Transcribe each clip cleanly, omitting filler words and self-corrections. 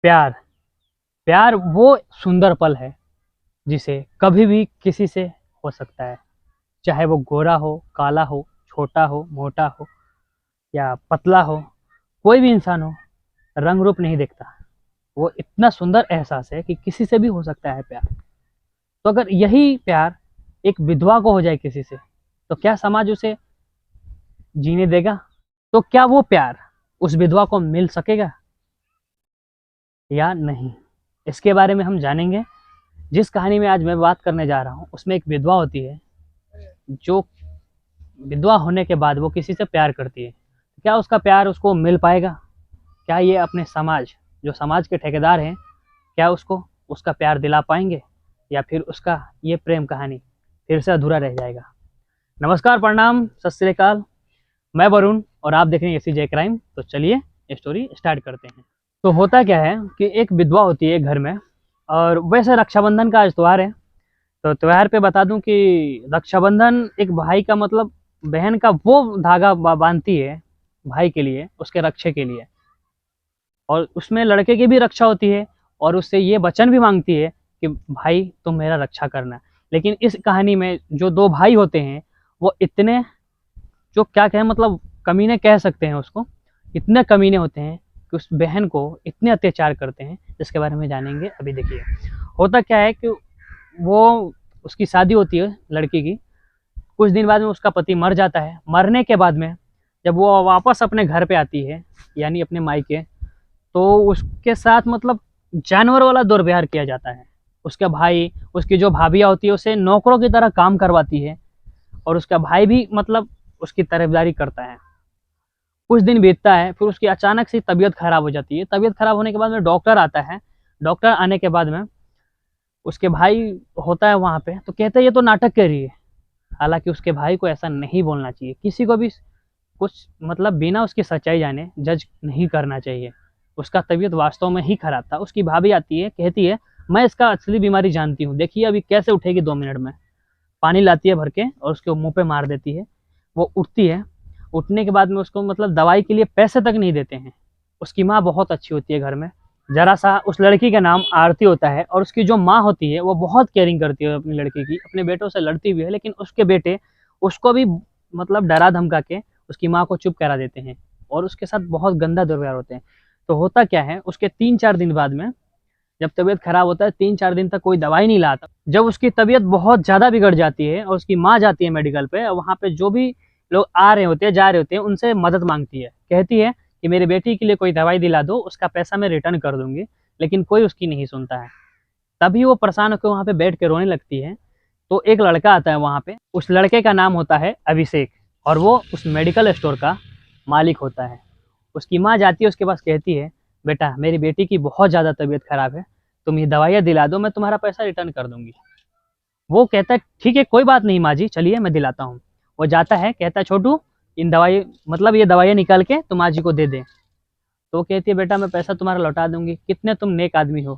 प्यार। प्यार वो सुंदर पल है जिसे कभी भी किसी से हो सकता है, चाहे वो गोरा हो, काला हो, छोटा हो, मोटा हो या पतला हो। कोई भी इंसान हो, रंग रूप नहीं देखता। वो इतना सुंदर एहसास है कि किसी से भी हो सकता है प्यार। तो अगर यही प्यार एक विधवा को हो जाए किसी से, तो क्या समाज उसे जीने देगा? तो क्या वो प्यार उस विधवा को मिल सकेगा या नहीं? इसके बारे में हम जानेंगे। जिस कहानी में आज मैं बात करने जा रहा हूँ उसमें एक विधवा होती है जो विधवा होने के बाद वो किसी से प्यार करती है। क्या उसका प्यार उसको मिल पाएगा? क्या ये अपने समाज, जो समाज के ठेकेदार हैं, क्या उसको उसका प्यार दिला पाएंगे या फिर उसका ये प्रेम कहानी फिर से अधूरा रह जाएगा? नमस्कार, प्रणाम, सत श्री अकाल। मैं वरुण और आप देख रहे हैं एसी क्राइम। तो चलिए स्टोरी स्टार्ट करते हैं। तो होता क्या है कि एक विधवा होती है घर में, और वैसे रक्षाबंधन का आज त्यौहार है। तो त्यौहार पे बता दूं कि रक्षाबंधन एक भाई का मतलब बहन का वो धागा बांधती है भाई के लिए, उसके रक्षे के लिए। और उसमें लड़के की भी रक्षा होती है और उससे ये वचन भी मांगती है कि भाई तुम मेरा रक्षा करना। लेकिन इस कहानी में जो दो भाई होते हैं वो इतने, जो क्या कहें, मतलब कमीने कह सकते हैं उसको, इतने कमीने होते हैं कि उस बहन को इतने अत्याचार करते हैं, जिसके बारे में जानेंगे अभी। देखिए, होता क्या है कि वो, उसकी शादी होती है लड़की की। कुछ दिन बाद में उसका पति मर जाता है। मरने के बाद में जब वो वापस अपने घर पे आती है, यानी अपने मायके, तो उसके साथ मतलब जानवर वाला दुर्व्यवहार किया जाता है। उसके भाई, उसकी जो भाभियाँ होती है उसे नौकरों की तरह काम करवाती है, और उसका भाई भी मतलब उसकी तरफदारी करता है। कुछ दिन बीतता है, फिर उसकी अचानक से तबीयत खराब हो जाती है। तबीयत खराब होने के बाद में डॉक्टर आता है। डॉक्टर आने के बाद में उसके भाई होता है वहाँ पे, तो कहते हैं ये तो नाटक कर रही है। हालांकि उसके भाई को ऐसा नहीं बोलना चाहिए, किसी को भी कुछ मतलब बिना उसकी सच्चाई जाने जज नहीं करना चाहिए। उसका तबीयत वास्तव में ही खराब था। उसकी भाभी आती है, कहती है मैं इसका असली बीमारी जानती हूँ, देखिए अभी कैसे उठेगी 2 मिनट में। पानी लाती है भर के और उसके मुंह पे मार देती है। वो उठती है। उठने के बाद में उसको मतलब दवाई के लिए पैसे तक नहीं देते हैं। उसकी माँ बहुत अच्छी होती है घर में। जरा सा, उस लड़की का नाम आरती होता है, और उसकी जो माँ होती है वो बहुत केयरिंग करती है अपनी लड़की की। अपने बेटों से लड़ती भी है, लेकिन उसके बेटे उसको भी मतलब डरा धमका के उसकी माँ को चुप करा देते हैं, और उसके साथ बहुत गंदा दुर्व्यवहार होते हैं। तो होता क्या है, उसके 3-4 दिन बाद में जब तबीयत खराब होता है, 3-4 दिन तक कोई दवाई नहीं लाता। जब उसकी तबीयत बहुत ज़्यादा बिगड़ जाती है और उसकी माँ जाती है मेडिकल पे, और वहाँ पे जो भी लोग आ रहे होते हैं, जा रहे होते हैं, उनसे मदद मांगती है। कहती है कि मेरी बेटी के लिए कोई दवाई दिला दो, उसका पैसा मैं रिटर्न कर दूंगी। लेकिन कोई उसकी नहीं सुनता है। तभी वो परेशान होकर वहाँ पे बैठ के रोने लगती है। तो एक लड़का आता है वहाँ पे। उस लड़के का नाम होता है अभिषेक, और वो उस मेडिकल स्टोर का मालिक होता है। उसकी माँ जाती है उसके पास, कहती है बेटा मेरी बेटी की बहुत ज़्यादा तबीयत खराब है, तुम ये दवाइयाँ दिला दो, मैं तुम्हारा पैसा रिटर्न कर दूंगी। वो कहता है ठीक है, कोई बात नहीं माँ जी, चलिए मैं दिलाता हूँ। वो जाता है, कहता है छोटू इन दवाई मतलब ये दवाइयाँ निकाल के तुम माँ जी को दे दे। तो वो कहती है बेटा मैं पैसा तुम्हारा लौटा दूंगी, कितने तुम नेक आदमी हो।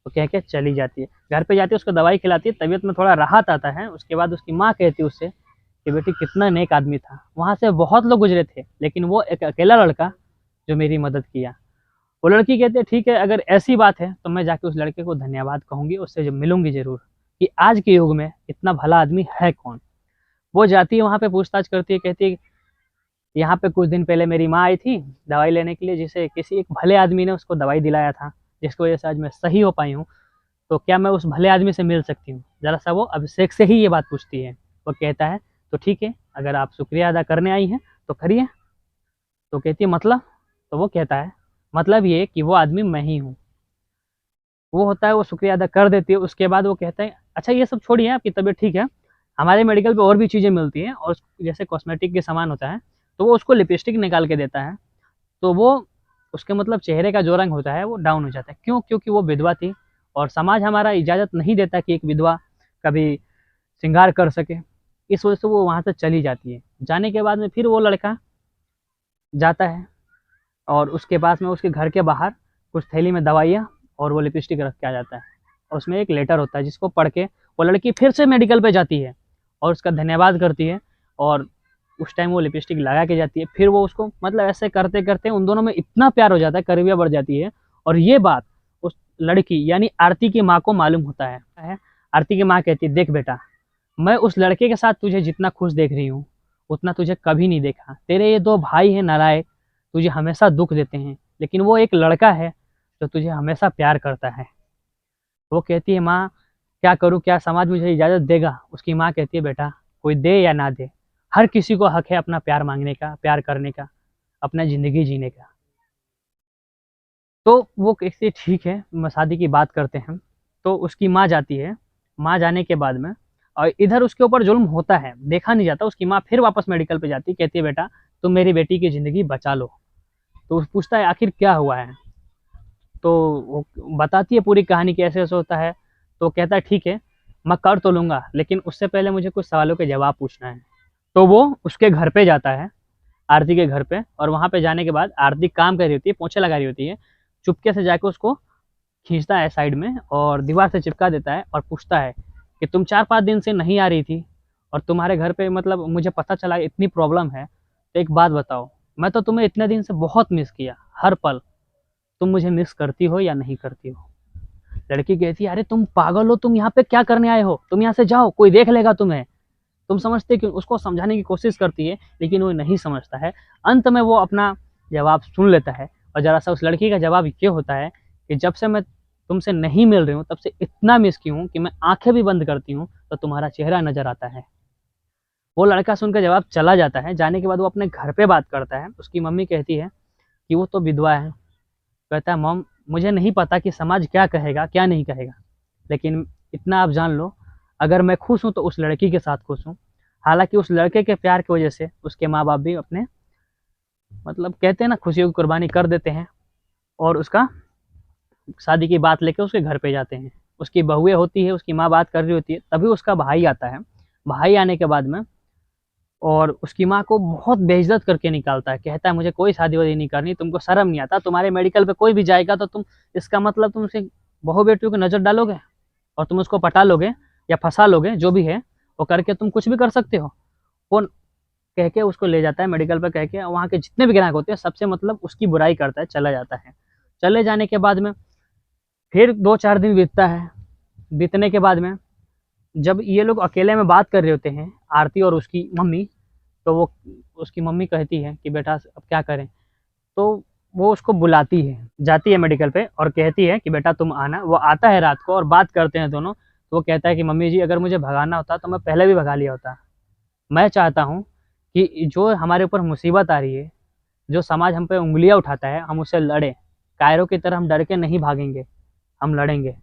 तो कह के चली जाती है। घर पे जाती है, उसको दवाई खिलाती है, तबीयत में थोड़ा राहत आता है। उसके बाद उसकी माँ कहती है उससे कि बेटी कितना नेक आदमी था, वहाँ से बहुत लोग गुजरे थे लेकिन वो एक अकेला लड़का जो मेरी मदद किया। वो लड़की कहती है ठीक है, अगर ऐसी बात है तो मैं जाके उस लड़के को धन्यवाद कहूंगी, उससे जब मिलूंगी जरूर कि आज के युग में इतना भला आदमी है कौन। वो जाती है वहाँ पे, पूछताछ करती है, कहती है यहाँ पे कुछ दिन पहले मेरी माँ आई थी दवाई लेने के लिए, जिसे किसी एक भले आदमी ने उसको दवाई दिलाया था, जिसकी वजह से आज मैं सही हो पाई हूँ। तो क्या मैं उस भले आदमी से मिल सकती हूँ? जरा सा वो अभिषेक से ही ये बात पूछती है। वो कहता है तो ठीक है, अगर आप शुक्रिया अदा करने आई हैं तो करिए। तो कहती है मतलब? तो वो कहता है मतलब ये कि वो आदमी मैं ही हूँ। वो होता है, वो शुक्रिया अदा कर देती है। उसके बाद वो कहता है अच्छा ये सब छोड़िए, आपकी तबीयत ठीक है, हमारे मेडिकल पे और भी चीज़ें मिलती हैं, और जैसे कॉस्मेटिक के सामान होता है। तो वो उसको लिपस्टिक निकाल के देता है। तो वो उसके मतलब चेहरे का जो रंग होता है वो डाउन हो जाता है। क्यों? क्योंकि वो विधवा थी, और समाज हमारा इजाज़त नहीं देता कि एक विधवा कभी श्रृंगार कर सके। इस वजह से वो वहाँ से चली जाती है। जाने के बाद में फिर वो लड़का जाता है, और उसके पास में उसके घर के बाहर कुछ थैली में दवाइयाँ और वो लिपस्टिक रख के आ जाता है। और उसमें एक लेटर होता है जिसको पढ़ के वो लड़की फिर से मेडिकल पे जाती है और उसका धन्यवाद करती है। और उस टाइम वो लिपस्टिक लगा के जाती है। फिर वो उसको मतलब ऐसे करते करते उन दोनों में इतना प्यार हो जाता है, करीबियाँ बढ़ जाती है। और ये बात लड़की यानी आरती की माँ को मालूम होता है। आरती की माँ कहती है, देख बेटा, मैं उस लड़के के साथ तुझे जितना खुश देख रही हूँ उतना तुझे कभी नहीं देखा। तेरे ये दो भाई हैं नालायक, तुझे हमेशा दुख देते हैं, लेकिन वो एक लड़का है जो तुझे हमेशा प्यार करता है। वो कहती है, माँ क्या करूँ, क्या समाज मुझे इजाज़त देगा? उसकी माँ कहती है, बेटा कोई दे या ना दे, हर किसी को हक है अपना प्यार मांगने का, प्यार करने का, अपना ज़िंदगी जीने का। तो वो कहती है, ठीक है, शादी की बात करते हैं। तो उसकी माँ जाती है। माँ जाने के बाद में और इधर उसके ऊपर जुल्म होता है, देखा नहीं जाता। उसकी माँ फिर वापस मेडिकल पे जाती है, कहती है, बेटा तुम मेरी बेटी की ज़िंदगी बचा लो। तो पूछता है, आखिर क्या हुआ है? तो वो बताती है पूरी कहानी कि ऐसे ऐसे होता है। तो कहता है, ठीक है, मैं कर तो लूँगा, लेकिन उससे पहले मुझे कुछ सवालों के जवाब पूछना है। तो वो उसके घर पे जाता है, आरती के घर पे। और वहाँ पे जाने के बाद आरती काम कर रही होती है, पोछे लगा रही होती है। चुपके से जाके उसको खींचता है साइड में और दीवार से चिपका देता है और पूछता है कि तुम 4-5 दिन से नहीं आ रही थी और तुम्हारे घर पे मतलब मुझे पता चला इतनी प्रॉब्लम है, तो एक बात बताओ, मैं तो तुम्हें इतने दिन से बहुत मिस किया, हर पल। तुम मुझे मिस करती हो या नहीं करती हो? लड़की कहती है, अरे तुम पागल हो, तुम यहाँ पे क्या करने आए हो? तुम यहाँ से जाओ, कोई देख लेगा तुम्हें। तुम समझते क्यों? उसको समझाने की कोशिश करती है, लेकिन वो नहीं समझता है। अंत में वो अपना जवाब सुन लेता है। और जरा सा उस लड़की का जवाब ये होता है कि जब से मैं तुमसे नहीं मिल रही हूँ तब से इतना मिस की हूँ कि मैं आंखें भी बंद करती हूँ तो तुम्हारा चेहरा नजर आता है। वो लड़का सुनकर जवाब चला जाता है। जाने के बाद वो अपने घर पे बात करता है। उसकी मम्मी कहती है कि वो तो विधवा है। कहता है, मॉम मुझे नहीं पता कि समाज क्या कहेगा क्या नहीं कहेगा, लेकिन इतना आप जान लो, अगर मैं खुश हूँ तो उस लड़की के साथ खुश हूँ। हालांकि उस लड़के के प्यार की वजह से उसके माँ बाप भी अपने मतलब कहते हैं ना, खुशियों की कुर्बानी कर देते हैं और उसका शादी की बात लेके उसके घर पे जाते हैं। उसकी बहुएं होती है, उसकी माँ बात कर रही होती है, तभी उसका भाई आता है। भाई आने के बाद में और उसकी माँ को बहुत बेइज्जत करके निकालता है। कहता है, मुझे कोई शादी वादी नहीं करनी, तुमको शर्म नहीं आता? तुम्हारे मेडिकल पे कोई भी जाएगा तो तुम इसका मतलब तुम उसे बहू बेटियों की नज़र डालोगे और तुम उसको पटा लोगे या फंसा लोगे, जो भी है वो करके तुम कुछ भी कर सकते हो। वो कह के उसको ले जाता है मेडिकल पे, कह के वहाँ के जितने भी ग्राहक होते हैं सबसे मतलब उसकी बुराई करता है, चला जाता है। चले जाने के बाद में फिर 2-4 दिन बीतता है। बीतने के बाद में जब ये लोग अकेले में बात कर रहे होते हैं, आरती और उसकी मम्मी, तो वो उसकी मम्मी कहती है कि बेटा अब क्या करें? तो वो उसको बुलाती है, जाती है मेडिकल पे और कहती है कि बेटा तुम आना। वो आता है रात को और बात करते हैं दोनों। तो वो कहता है कि मम्मी जी, अगर मुझे भगाना होता तो मैं पहले भी भगा लिया होता। मैं चाहता हूँ कि जो हमारे ऊपर मुसीबत आ रही है, जो समाज हम पे उँगलियाँ उठाता है, हम उससे लड़ें। कायरों की तरह हम डर के नहीं भागेंगे, हम लड़ेंगे।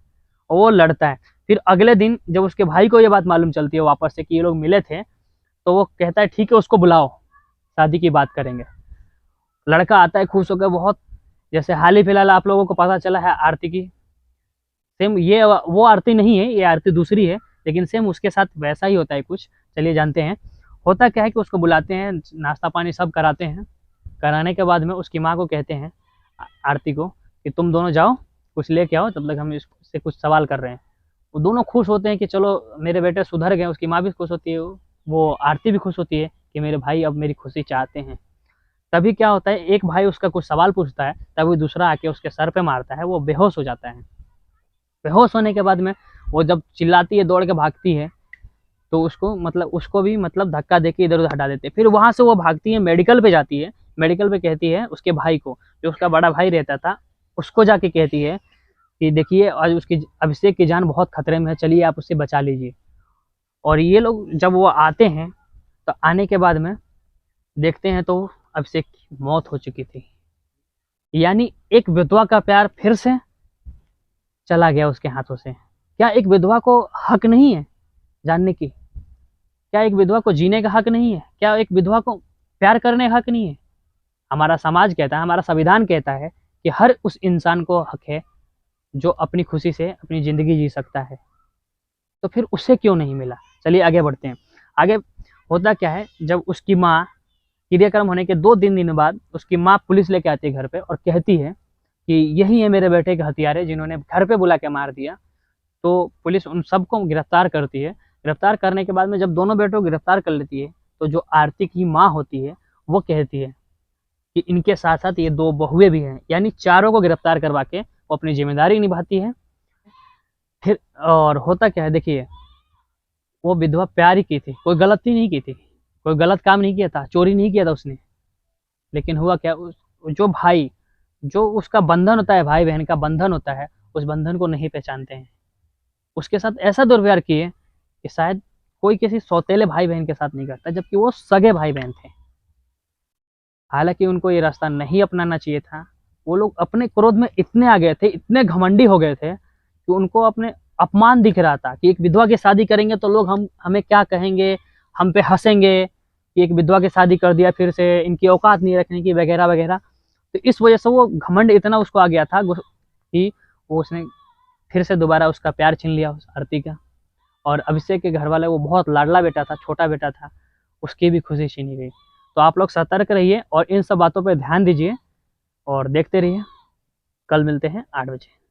और वो लड़ता है। फिर अगले दिन जब उसके भाई को ये बात मालूम चलती है वापस से कि ये लोग मिले थे, तो वो कहता है, ठीक है उसको बुलाओ, शादी की बात करेंगे। लड़का आता है खुश होकर बहुत। जैसे हाल ही फिलहाल आप लोगों को पता चला है आरती की, सेम ये वो आरती नहीं है, ये आरती दूसरी है, लेकिन सेम उसके साथ वैसा ही होता है कुछ। चलिए जानते हैं। होता क्या है कि उसको बुलाते हैं, नाश्ता पानी सब कराते हैं। कराने के बाद में उसकी माँ को कहते हैं आरती को कि तुम दोनों जाओ, कुछ लेके आओ, तब तक हम इससे कुछ सवाल कर रहे हैं। वो दोनों खुश होते हैं कि चलो मेरे बेटे सुधर गए। उसकी माँ भी खुश होती है, वो आरती भी खुश होती है कि मेरे भाई अब मेरी खुशी चाहते हैं। तभी क्या होता है, एक भाई उसका कुछ सवाल पूछता है, तभी दूसरा आके उसके सर पे मारता है, वो बेहोश हो जाता है। बेहोश होने के बाद में वो जब चिल्लाती है, दौड़ के भागती है, तो उसको भी मतलब धक्का देके इधर उधर हटा देते हैं। फिर वहां से वो भागती है, मेडिकल पे जाती है। मेडिकल पे कहती है उसके भाई को, जो उसका बड़ा भाई रहता था, उसको जाके कहती है कि देखिए आज उसकी अभिषेक की जान बहुत खतरे में है, चलिए आप उससे बचा लीजिए। और ये लोग जब वो आते हैं, तो आने के बाद में देखते हैं तो अभिषेक की मौत हो चुकी थी। यानी एक विधवा का प्यार फिर से चला गया उसके हाथों से। क्या एक विधवा को हक नहीं है जानने की? क्या एक विधवा को जीने का हक नहीं है? क्या एक विधवा को प्यार करने का हक नहीं है? हमारा समाज कहता है, हमारा संविधान कहता है कि हर उस इंसान को हक है जो अपनी खुशी से अपनी ज़िंदगी जी सकता है। तो फिर उसे क्यों नहीं मिला? चलिए आगे बढ़ते हैं। आगे होता क्या है, जब उसकी माँ, क्रियाक्रम होने के 2-3 दिन बाद उसकी माँ पुलिस लेके आती है घर पे और कहती है कि यही है मेरे बेटे के हत्यारे जिन्होंने घर पे बुला के मार दिया। तो पुलिस उन सबको गिरफ्तार करती है। गिरफ्तार करने के बाद में जब दोनों बेटों को गिरफ्तार कर लेती है, तो जो आरती की माँ होती है वो कहती है कि इनके साथ साथ ये 2 बहुएं भी हैं, यानी चारों को गिरफ्तार करवा के वो अपनी जिम्मेदारी निभाती है। फिर और होता क्या है, देखिए वो विधवा प्यार ही की थी, कोई गलती नहीं की थी, कोई गलत काम नहीं किया था, चोरी नहीं किया था उसने। लेकिन हुआ क्या, जो भाई, जो उसका बंधन होता है, भाई बहन का बंधन होता है, उस बंधन को नहीं पहचानते हैं। उसके साथ ऐसा दुर्व्यवहार किए कि शायद कोई किसी सौतेले भाई बहन के साथ नहीं करता, जबकि वो सगे भाई बहन थे। हालांकि उनको ये रास्ता नहीं अपनाना चाहिए था। वो लोग अपने क्रोध में इतने आ गए थे, इतने घमंडी हो गए थे कि उनको अपने अपमान दिख रहा था कि एक विधवा की शादी करेंगे तो लोग हमें क्या कहेंगे, हम पे हंसेंगे कि एक विधवा की शादी कर दिया, फिर से इनकी औकात नहीं रखने की, वगैरह वगैरह। तो इस वजह से वो घमंड इतना उसको आ गया था कि वो उसने फिर से दोबारा उसका प्यार छीन लिया उस आरती का। और अभिषेक के घर वाले, वो बहुत लाडला बेटा था, छोटा बेटा था, उसकी भी खुशी छीनी गई। तो आप लोग सतर्क रहिए और इन सब बातों पर ध्यान दीजिए और देखते रहिए। कल मिलते हैं 8 बजे।